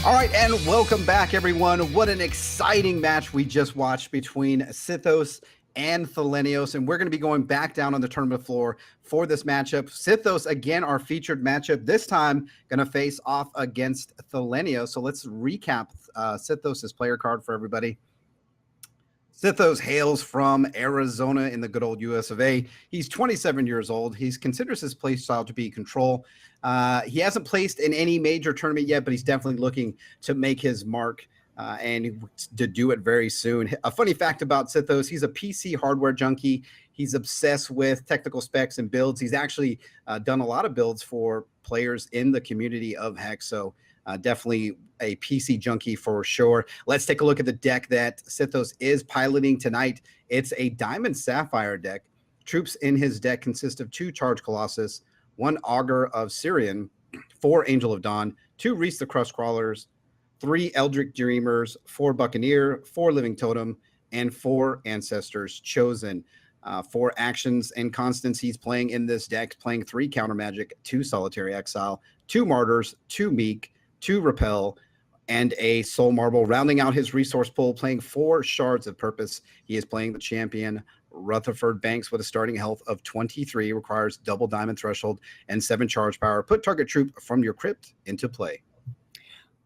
All right, and welcome back, everyone. What an exciting match we just watched between Sithos and Thilenios, and we're going to be going back down on the tournament floor for this matchup. Sithos, again, our featured matchup, this time going to face off against Thilenios. So let's recap Sithos' player card for everybody. Sithos hails from Arizona in the good old US of A. He's 27 years old. He considers his play style to be control. He hasn't placed in any major tournament yet, but he's definitely looking to make his mark and to do it very soon. A funny fact about Sithos, he's a PC hardware junkie. He's obsessed with technical specs and builds. He's actually done a lot of builds for players in the community of Hex. So definitely a PC junkie for sure. Let's take a look at the deck that Sithos is piloting tonight. It's a Diamond Sapphire deck. Troops in his deck consist of 2 Charge Colossus, 1 Augur of Syrian, 4 Angel of Dawn, 2 Reese the Crust Crawlers, 3 Eldritch Dreamers, 4 Buccaneer, 4 Living Totem, and 4 Ancestors Chosen. 4 actions and constants he's playing in this deck, playing 3 Counter Magic, 2 Solitary Exile, 2 Martyrs, 2 Meek, 2 Repel, and a Soul Marble. Rounding out his resource pool, playing 4 Shards of Purpose. He is playing the champion Rutherford Banks with a starting health of 23, requires double diamond threshold and 7 charge power. Put target troop from your crypt into play.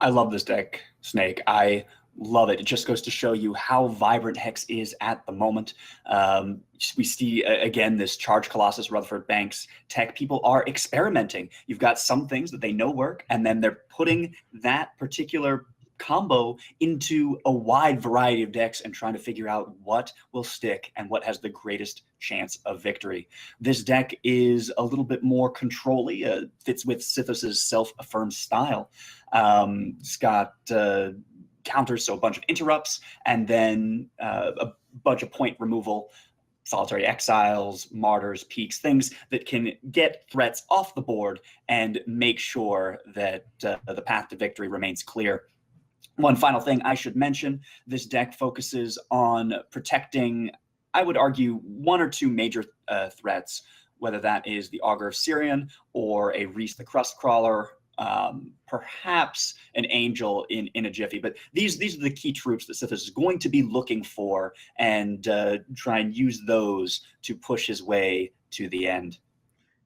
I love this deck, Snake. I love it. It just goes to show you how vibrant Hex is at the moment. We see, again, this Charge Colossus, Rutherford Banks tech. People are experimenting. You've got some things that they know work, and then they're putting that particular combo into a wide variety of decks and trying to figure out what will stick and what has the greatest chance of victory. This deck is a little bit more control-y, fits with Sithos' self-affirmed style. It's got counters, so a bunch of interrupts, and then a bunch of point removal, solitary exiles, martyrs, peaks, things that can get threats off the board and make sure that the path to victory remains clear. One final thing I should mention, this deck focuses on protecting, I would argue, 1 or 2 major threats, whether that is the Augur of Syrian or a Reese the Crust Crawler, perhaps an Angel in a jiffy. But these are the key troops that Sithos is going to be looking for and try and use those to push his way to the end.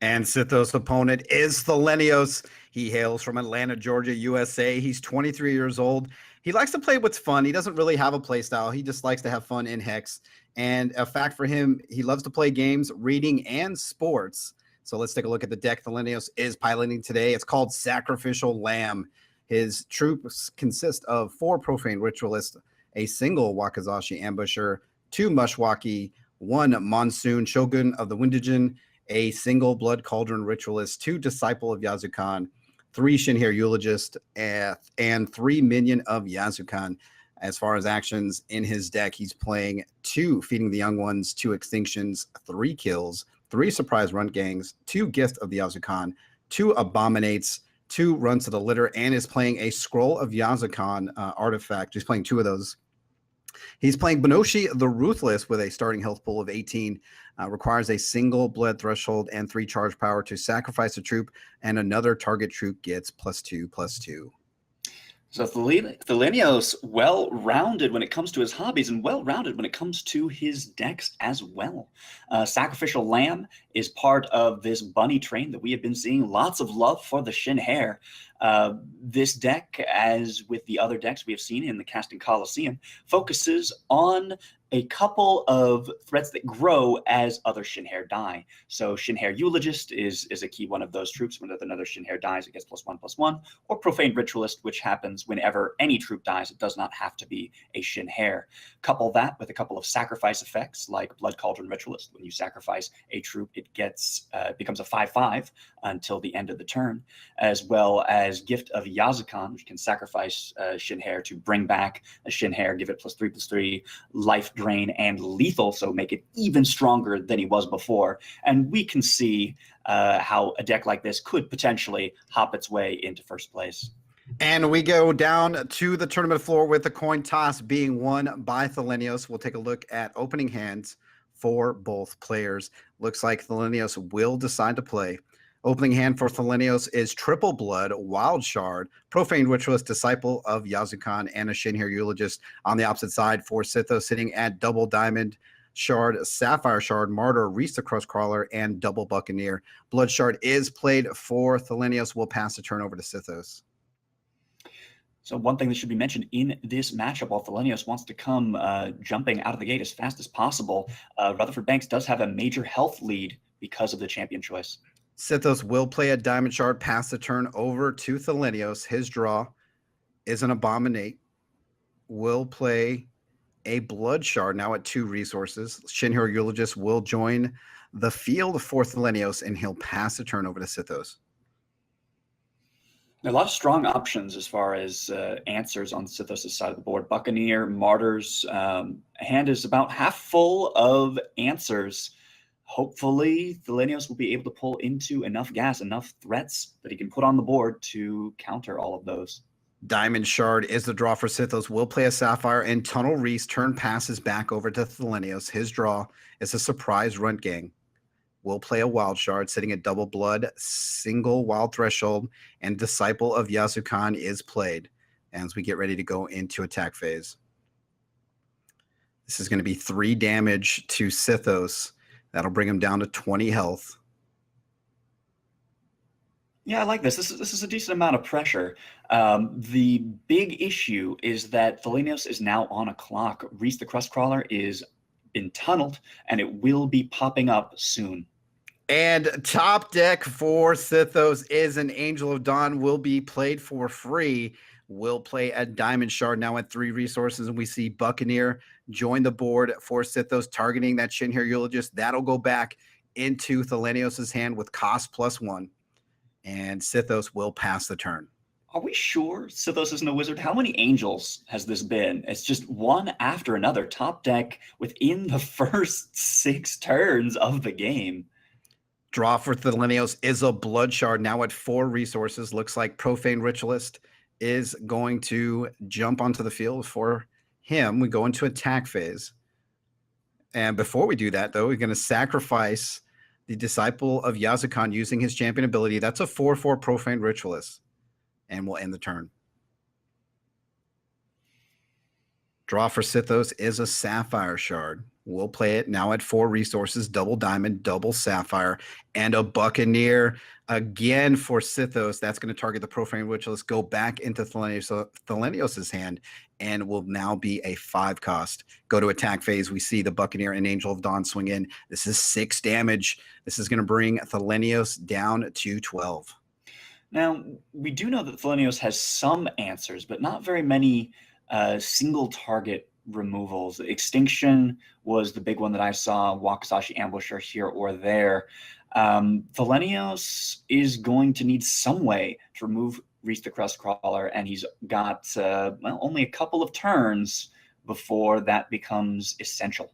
And Sithos' opponent is Thilenios. He hails from Atlanta, Georgia, USA. He's 23 years old. He likes to play what's fun. He doesn't really have a play style. He just likes to have fun in Hex. And a fact for him, he loves to play games, reading, and sports. So let's take a look at the deck Thilenios is piloting today. It's called Sacrificial Lamb. His troops consist of 4 Profane Ritualists, a single Wakazashi Ambusher, 2 Mushwaki, 1 Monsoon Shogun of the Windigen, a single Blood Cauldron Ritualist, 2 Disciple of Yazukan, 3 Shinhir Eulogist, and 3 Minion of Yazukan. As far as actions in his deck, he's playing 2 Feeding the Young Ones, 2 Extinctions, 3 Kills, 3 Surprise Run Gangs, 2 Gift of the Yazukan, 2 Abominates, 2 Runs to the Litter, and is playing a Scroll of Yazukan artifact. He's playing 2 of those. He's playing Benoshi the Ruthless with a starting health pool of 18, requires a single blood threshold and 3 charge power to sacrifice a troop, and another target troop gets +2/+2. So Thilenios, well-rounded when it comes to his hobbies and well-rounded when it comes to his decks as well. Sacrificial Lamb is part of this bunny train that we have been seeing. Lots of love for the Shinhir. This deck, as with the other decks we have seen in the Casting Colosseum, focuses on a couple of threats that grow as other Shinhir die. So Shinhir Eulogist is a key one of those troops. Whenever another Shinhir dies, it gets +1/+1, or Profane Ritualist, which happens whenever any troop dies. It does not have to be a Shinhir. Couple that with a couple of sacrifice effects, like Blood Cauldron Ritualist. When you sacrifice a troop, it becomes a 5/5 until the end of the turn, as well as Gift of Yazukan, which can sacrifice Shinhir to bring back a Shinhir, give it +3/+3, life drain, and lethal, so make it even stronger than he was before. And we can see how a deck like this could potentially hop its way into first place. And we go down to the tournament floor with the coin toss being won by Thilenios. We'll take a look at opening hands for both players. Looks like Thilenios will decide to play Opening hand for Thilenios is Triple Blood, Wild Shard, Profane Ritualist, Disciple of Yazukan, and a Shin here Eulogist. On the opposite side for Sithos, sitting at Double Diamond Shard, Sapphire Shard, Martyr, Reese the Crustcrawler, and Double Buccaneer. Blood Shard is played for Thilenios. We'll pass the turn over to Sithos. So one thing that should be mentioned in this matchup, while Thilenios wants to come jumping out of the gate as fast as possible, Rutherford Banks does have a major health lead because of the champion choice. Sithos will play a Diamond Shard, pass the turn over to Thilenios. His draw is an Abominate. Will play a Blood Shard, now at 2 resources. Shinhiro Eulogist will join the field for Thilenios, and he'll pass the turn over to Sithos. There are a lot of strong options as far as answers on Sithos' side of the board. Buccaneer, Martyrs, hand is about half full of answers. Hopefully, Thilenios will be able to pull into enough gas, enough threats that he can put on the board to counter all of those. Diamond Shard is the draw for Sithos. Will play a Sapphire and Tunnel Reese. Turn passes back over to Thilenios. His draw is a Surprise Runt Gang. Will play a Wild Shard, sitting at Double Blood, single Wild Threshold, and Disciple of Yazukan is played as we get ready to go into attack phase. This is going to be 3 damage to Sithos. That'll bring him down to 20 health. Yeah, I like this. This is a decent amount of pressure. The big issue is that Thilenios is now on a clock. Reese the Crustcrawler is been tunneled, and it will be popping up soon. And top deck for Sithos is an Angel of Dawn. Will be played for free. Will play a Diamond Shard, now at 3 resources, and we see Buccaneer join the board for Sithos, targeting that Shinhiro Eulogist. That'll go back into Thilenios' hand with cost +1, and Sithos will pass the turn. Are we sure Sithos isn't a wizard? How many angels has this been? It's just one after another. Top deck within the first 6 turns of the game. Draw for Thilenios is a Blood Shard, now at 4 resources. Looks like Profane Ritualist is going to jump onto the field for him. We go into attack phase. And before we do that, though, we're going to sacrifice the Disciple of Yazukan using his champion ability. That's a 4/4 Profane Ritualist. And we'll end the turn. Draw for Sithos is a Sapphire Shard. We'll play it now at 4 resources, Double Diamond, Double Sapphire, and a Buccaneer again for Sithos. That's going to target the Profane Ritualist, go back into Thilenios' hand, and will now be a 5 cost. Go to attack phase. We see the Buccaneer and Angel of Dawn swing in. This is 6 damage. This is going to bring Thilenios down to 12. Now, we do know that Thilenios has some answers, but not very many single target removals. Extinction was the big one that I saw, Wakizashi Ambusher here or there. Thilenios is going to need some way to remove Reese the Crustcrawler, and he's got only a couple of turns before that becomes essential.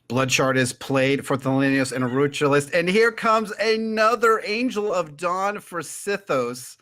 Blood Shard is played for Thilenios and a Ritualist, and here comes another Angel of Dawn for Sithos.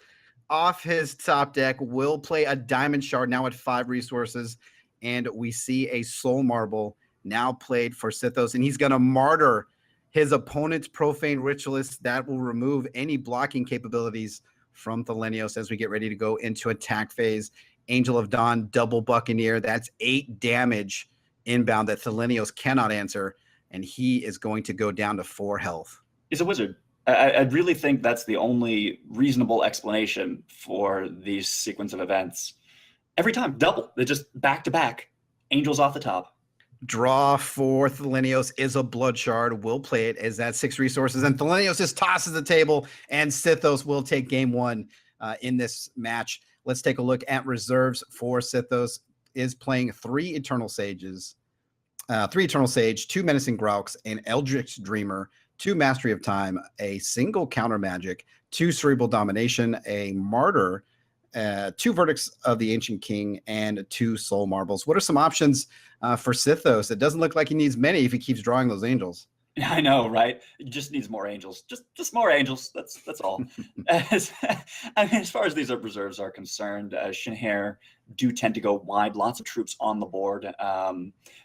Off his top deck, will play a Diamond Shard, now at 5 resources, and we see a Soul Marble now played for Sithos, and he's going to martyr his opponent's Profane Ritualist. That will remove any blocking capabilities from Thilenios as we get ready to go into attack phase. Angel of Dawn, Double Buccaneer. That's 8 damage inbound that Thilenios cannot answer, and he is going to go down to 4 health. He's a wizard. I really think that's the only reasonable explanation for these sequence of events. Every time, double. They're just back-to-back. Angels off the top. Draw for Thilenios is a Blood Shard. We'll play it as that 6 resources, and Thilenios just tosses the table, and Sithos will take game 1 in this match. Let's take a look at reserves for Sithos. Is playing 3 Eternal Sages, 3 Eternal Sage, 2 Menacing Grauks, an Eldritch Dreamer, 2 Mastery of Time, a single Counter Magic, 2 Cerebral Domination, a Martyr, 2 Verdicts of the Ancient King, and 2 Soul Marbles. What are some options for Sithos? It doesn't look like he needs many if he keeps drawing those angels. Yeah, I know, right? He just needs more angels. Just more angels. That's all. As far as these reserves are concerned, Shinhair do tend to go wide. Lots of troops on the board.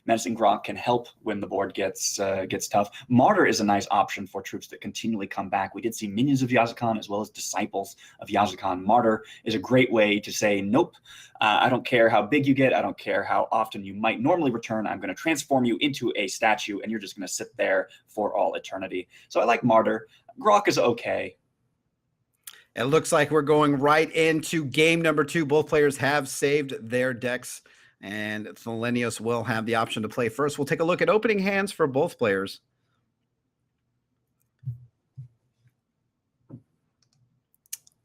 Menacing Grok can help when the board gets tough. Martyr is a nice option for troops that continually come back. We did see minions of Yazukan as well as disciples of Yazukan. Martyr is a great way to say, nope, I don't care how big you get. I don't care how often you might normally return. I'm going to transform you into a statue, and you're just going to sit there for all eternity. So I like Martyr. Grok is okay. It looks like we're going right into game number 2. Both players have saved their decks, and Thilenios will have the option to play first. We'll take a look at opening hands for both players.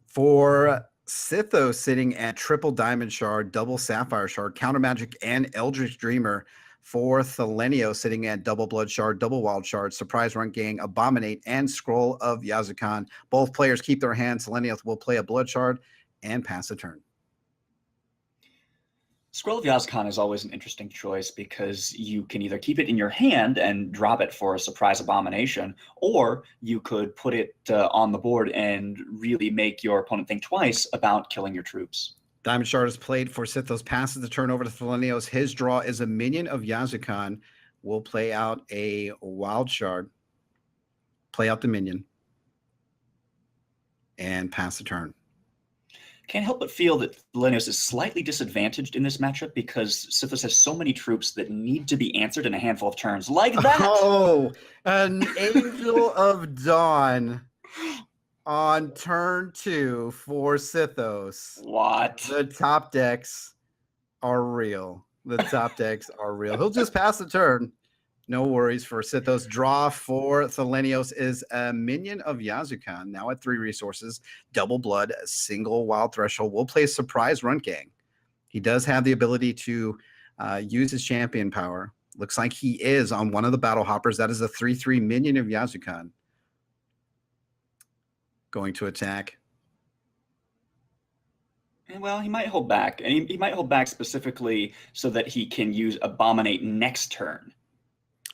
For Sithos, sitting at triple diamond shard, double sapphire shard, counter magic, and Eldritch Dreamer. For Thilenios, sitting at double blood shard, double wild shard, surprise run gang, abominate, and scroll of Yazukan. Both players keep their hands. Thilenios will play a blood shard and pass a turn. Scroll of Yazukan is always an interesting choice because you can either keep it in your hand and drop it for a surprise abomination, or you could put it on the board and really make your opponent think twice about killing your troops. Diamond Shard is played for Sithos, passes the turn over to Thilenios. His draw is a minion of Yazukan. Will play out a Wild Shard, play out the minion, and pass the turn. Can't help but feel that Thilenios is slightly disadvantaged in this matchup because Sithos has so many troops that need to be answered in a handful of turns. Like that! Oh, an Angel of Dawn on turn 2 for Sithos. What? The top decks are real. The top decks are real. He'll just pass the turn. No worries for Sithos. Draw for Thilenios is a minion of Yazukan, now at 3 resources, double blood, single wild threshold. Will play surprise run gang. He does have the ability to use his champion power. Looks like he is on one of the battle hoppers. That is a 3/3 minion of Yazukan. Going to attack. Well, he might hold back. And he might hold back specifically so that he can use Abominate next turn.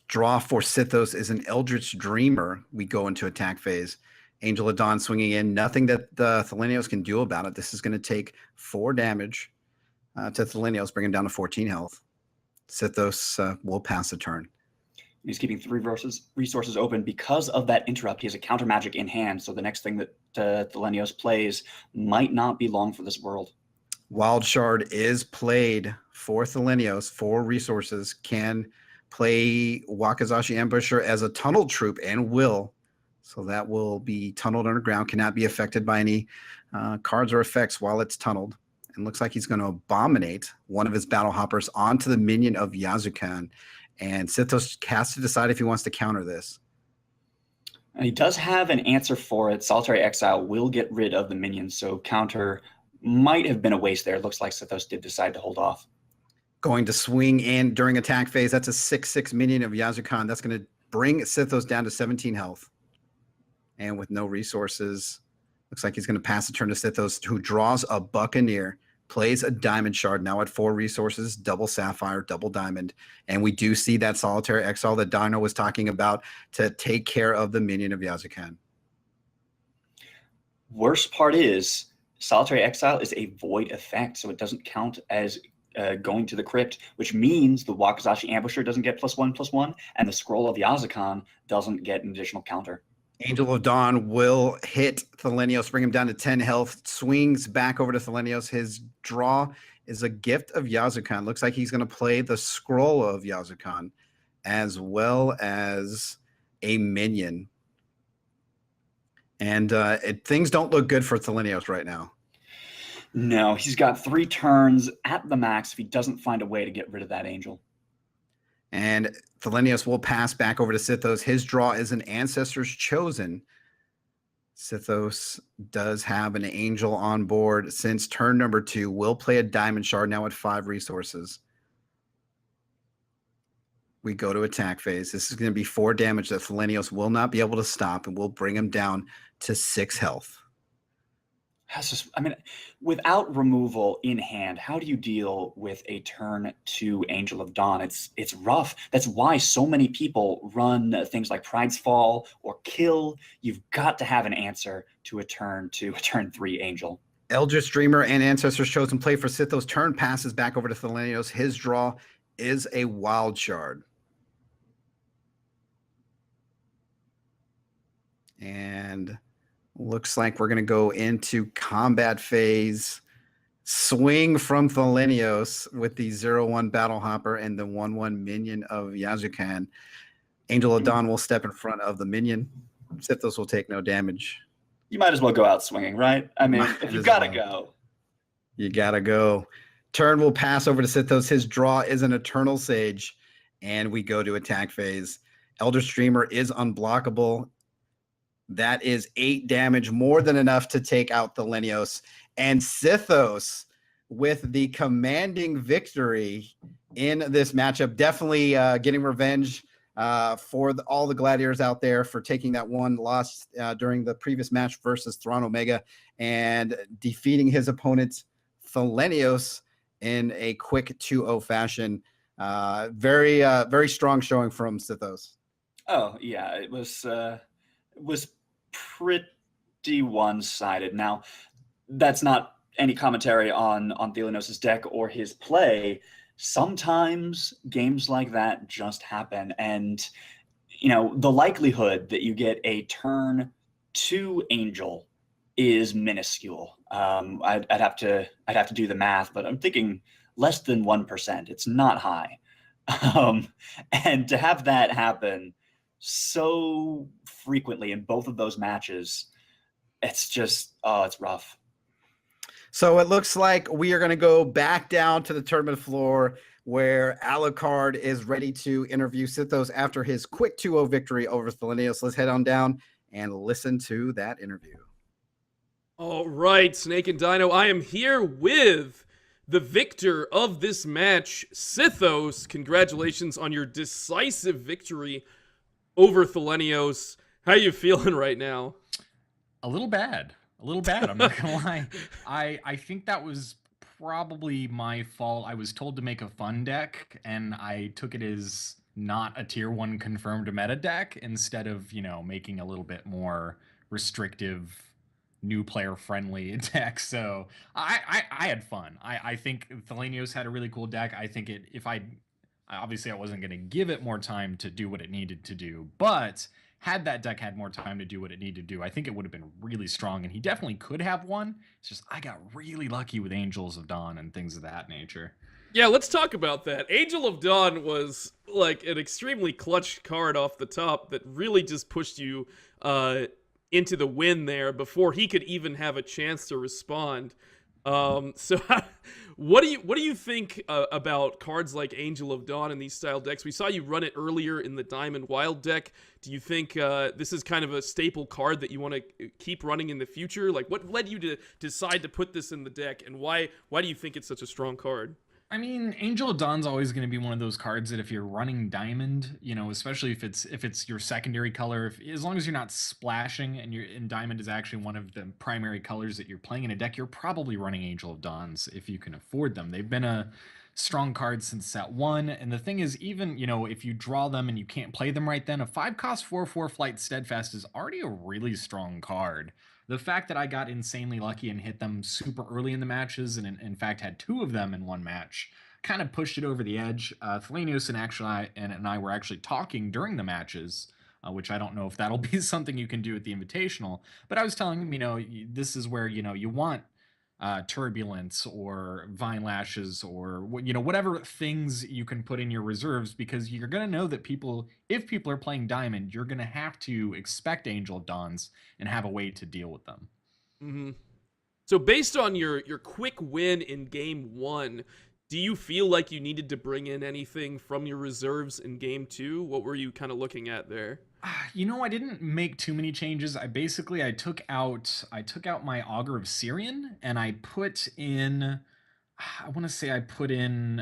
Draw for Sithos is an Eldritch Dreamer. We go into attack phase. Angel of Dawn swinging in. Nothing that the Thilenios can do about it. This is going to take 4 damage to Thilenios, bring him down to 14 health. Sithos will pass the turn. He's keeping 3 resources open because of that interrupt. He has a counter magic in hand, so the next thing that Thilenios plays might not be long for this world. Wild Shard is played for Thilenios. 4 resources. Can play Wakizashi Ambusher as a tunnel troop and will. So that will be tunneled underground. Cannot be affected by any cards or effects while it's tunneled. And looks like he's going to abominate one of his battle hoppers onto the minion of Yazukan. And Sithos has to decide if he wants to counter this. And he does have an answer for it. Solitary Exile will get rid of the minions, so counter might have been a waste there. It looks like Sithos did decide to hold off. Going to swing in during attack phase. That's a 6/6 minion of Yazukan. That's going to bring Sithos down to 17 health. And with no resources, looks like he's going to pass the turn to Sithos, who draws a Buccaneer. Plays a Diamond Shard, now at 4 resources, double Sapphire, double Diamond. And we do see that Solitary Exile that Dino was talking about to take care of the minion of Yazukan. Worst part is, Solitary Exile is a void effect, so it doesn't count as going to the crypt, which means the Wakizashi Ambusher doesn't get +1/+1, and the Scroll of Yazukan doesn't get an additional counter. Angel of Dawn will hit Thilenios, bring him down to 10 health, swings back over to Thilenios. His draw is a Gift of Yazukan. Looks like he's going to play the Scroll of Yazukan as well as a minion. And things don't look good for Thilenios right now. No, he's got 3 turns at the max if he doesn't find a way to get rid of that angel. And Thilenios will pass back over to Sithos. His draw is an Ancestor's Chosen. Sithos does have an angel on board since turn number 2. Will play a Diamond Shard, now at 5 resources. We go to attack phase. This is going to be 4 damage that Thilenios will not be able to stop, and will bring him down to 6 health. That's just, I mean, without removal in hand, how do you deal with a turn 2 Angel of Dawn? It's rough. That's why so many people run things like Pride's Fall or Kill. You've got to have an answer to a turn 3 Angel. Eldritch Dreamer and Ancestors Chosen play for Sithos. Turn passes back over to Thilenios. His draw is a Wild Shard. And looks like we're going to go into combat phase. Swing from Thilenios with the 0-1 Battle Hopper and the 1-1 minion of Yazukan. Angel of Dawn will step in front of the minion. Sithos will take no damage. You might as well go out swinging, right? I mean, if you gotta go. You gotta go. Turn will pass over to Sithos. His draw is an Eternal Sage, and we go to attack phase. Elder Streamer is unblockable. That is 8 damage, more than enough to take out Thilenios. And Sithos, with the commanding victory in this matchup, definitely getting revenge for all the gladiators out there for taking that one loss during the previous match versus Thrawn Omega and defeating his opponent Thilenios in a quick 2-0 fashion. Very strong showing from Sithos. Oh yeah, it was pretty one-sided. Now, that's not any commentary on Thilenios' deck or his play. Sometimes games like that just happen, and the likelihood that you get a turn 2 Angel is minuscule. I'd have to do the math, but I'm thinking less than 1%. It's not high, and to have that happen so frequently in both of those matches, it's just it's rough. So it looks like we are going to go back down to the tournament floor where Alucard is ready to interview Sithos after his quick 2-0 victory over Thilenios. Let's head on down and listen to that interview. All right, Snake and Dino, I am here with the victor of this match, Sithos. Congratulations on your decisive victory over Thilenios. How you feeling right now? A little bad. I'm not gonna lie. I think that was probably my fault. I was told to make a fun deck, and I took it as not a tier 1 confirmed meta deck instead of, making a little bit more restrictive, new player friendly deck. So I had fun. I think Thilenios had a really cool deck. I think obviously I wasn't gonna give it more time to do what it needed to do, but had that deck had more time to do what it needed to do, I think it would have been really strong, and he definitely could have won. It's just I got really lucky with Angels of Dawn and things of that nature. Yeah, let's talk about that. Angel of Dawn was like an extremely clutch card off the top that really just pushed you into the win there before he could even have a chance to respond. So what do you think about cards like Angel of Dawn in these style decks? We saw you run it earlier in the Diamond Wild deck. Do you think this is kind of a staple card that you want to keep running in the future? Like, what led you to decide to put this in the deck, and why do you think it's such a strong card? I mean, Angel of Dawn's always going to be one of those cards that if you're running Diamond, especially if it's your secondary color, as long as you're not splashing and Diamond is actually one of the primary colors that you're playing in a deck, you're probably running Angel of Dawns if you can afford them. They've been a strong card since set 1, and the thing is, even if you draw them and you can't play them right then, a 5-cost 4/4 Flight Steadfast is already a really strong card. The fact that I got insanely lucky and hit them super early in the matches, and in fact had 2 of them in one match, kind of pushed it over the edge. Thilenios and I were actually talking during the matches, which I don't know if that'll be something you can do at the Invitational. But I was telling him, this is where you want Turbulence or Vine Lashes or whatever things you can put in your reserves, because you're going to know that if people are playing Diamond, you're going to have to expect Angel of Dawns and have a way to deal with them. Mm-hmm. So based on your quick win in game 1, do you feel like you needed to bring in anything from your reserves in game 2? What were you kind of looking at there? I didn't make too many changes. I took out my Augur of Sirion, and I put in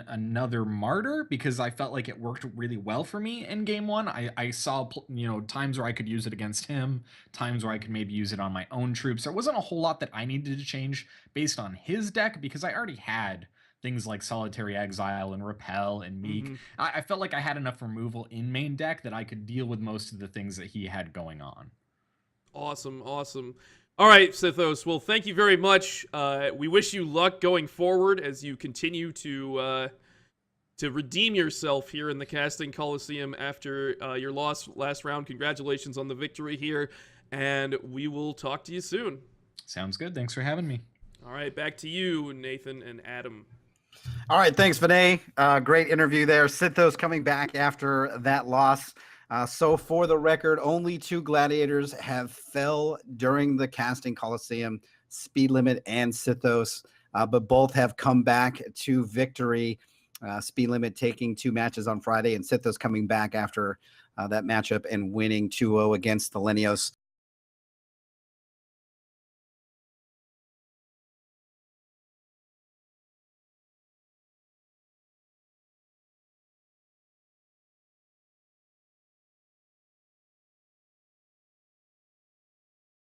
another Martyr because I felt like it worked really well for me in game 1. I saw times where I could use it against him, times where I could maybe use it on my own troops. There wasn't a whole lot that I needed to change based on his deck because I already had things like Solitary Exile and Repel and Meek. Mm-hmm. I felt like I had enough removal in main deck that I could deal with most of the things that he had going on. Awesome. All right, Sithos. Well, thank you very much. We wish you luck going forward as you continue to redeem yourself here in the Casting Colosseum after your loss last round. Congratulations on the victory here, and we will talk to you soon. Sounds good. Thanks for having me. All right, back to you, Nathan and Adam. All right, thanks, Vinay. Great interview there. Sithos coming back after that loss. So for the record, only 2 gladiators have fell during the Casting Colosseum, Speed Limit and Sithos, but both have come back to victory. Speed Limit taking 2 matches on Friday, and Sithos coming back after that matchup and winning 2-0 against Thilenios.